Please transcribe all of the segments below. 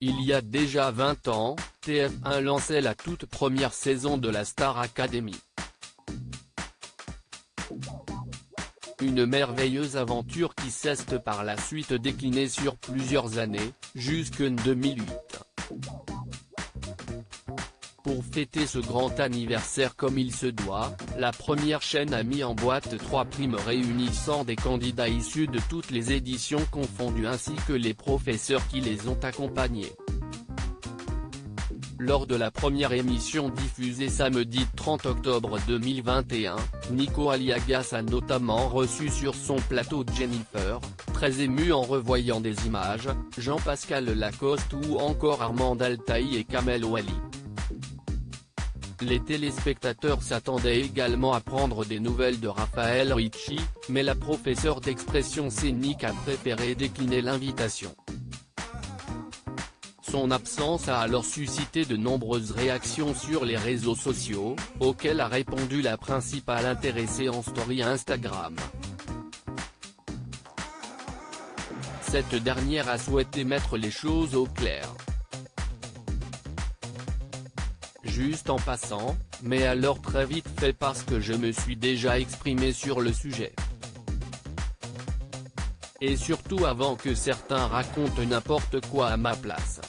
Il y a déjà 20 ans, TF1 lançait la toute première saison de la Star Academy. Une merveilleuse aventure qui s'est par la suite déclinée sur plusieurs années, jusqu'en 2008. Pour fêter ce grand anniversaire comme il se doit, la première chaîne a mis en boîte 3 primes réunissant des candidats issus de toutes les éditions confondues ainsi que les professeurs qui les ont accompagnés. Lors de la première émission diffusée samedi 30 octobre 2021, Nico Aliagas a notamment reçu sur son plateau Jennifer, très ému en revoyant des images, Jean-Pascal Lacoste ou encore Armand Altaï et Kamel Ouali. Les téléspectateurs s'attendaient également à prendre des nouvelles de Raphaël Ricci, mais la professeure d'expression scénique a préféré décliner l'invitation. Son absence a alors suscité de nombreuses réactions sur les réseaux sociaux, auxquelles a répondu la principale intéressée en story Instagram. Cette dernière a souhaité mettre les choses au clair. Juste en passant, mais alors très vite fait parce que je me suis déjà exprimé sur le sujet. Et surtout avant que certains racontent n'importe quoi à ma place.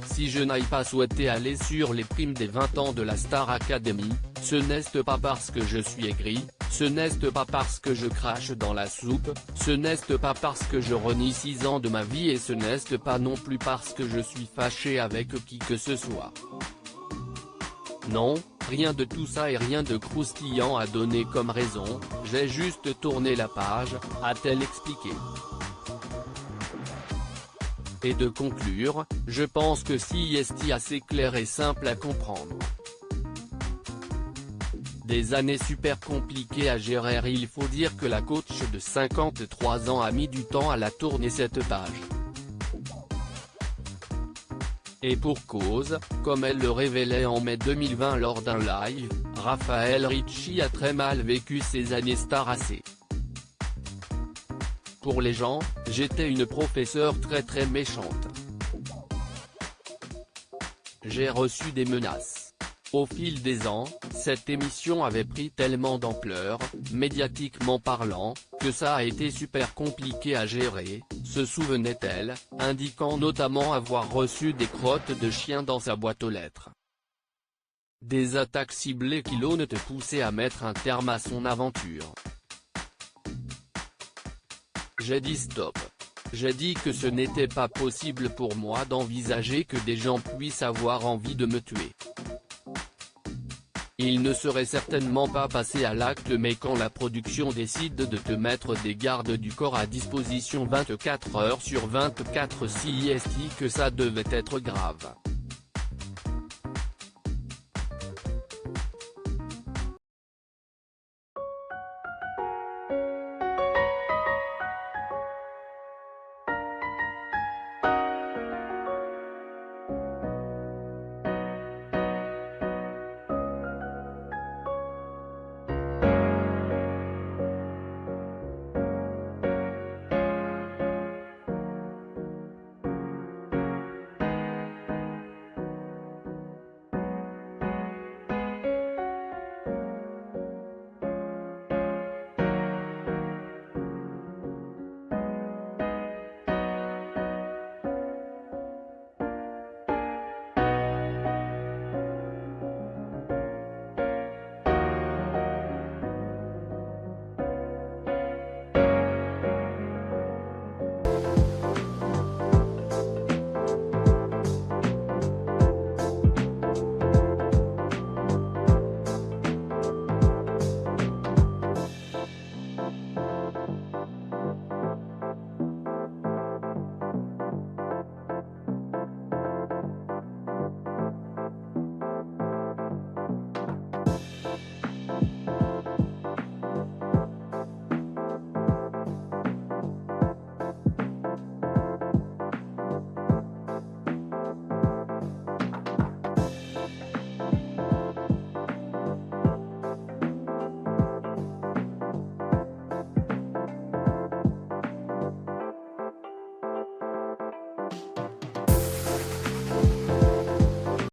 Si je n'ai pas souhaité aller sur les primes des 20 ans de la Star Academy, ce n'est pas parce que je suis aigri, ce n'est pas parce que je crache dans la soupe, ce n'est pas parce que je renie 6 ans de ma vie et ce n'est pas non plus parce que je suis fâché avec qui que ce soit. Non, rien de tout ça et rien de croustillant à donner comme raison, j'ai juste tourné la page, a-t-elle expliqué. Et de conclure, je pense que c'est assez clair et simple à comprendre. Des années super compliquées à gérer. Il faut dire que la coach de 53 ans a mis du temps à la tourner cette page. Et pour cause, comme elle le révélait en mai 2020 lors d'un live, Raphaël Ricci a très mal vécu ces années Star AC. Pour les gens, j'étais une professeure très méchante. J'ai reçu des menaces. Au fil des ans, cette émission avait pris tellement d'ampleur, médiatiquement parlant, que ça a été super compliqué à gérer, se souvenait-elle, indiquant notamment avoir reçu des crottes de chien dans sa boîte aux lettres. Des attaques ciblées qui l'ont poussé à mettre un terme à son aventure. J'ai dit stop. J'ai dit que ce n'était pas possible pour moi d'envisager que des gens puissent avoir envie de me tuer. Il ne serait certainement pas passé à l'acte mais quand la production décide de te mettre des gardes du corps à disposition 24 heures sur 24 c'est que ça devait être grave.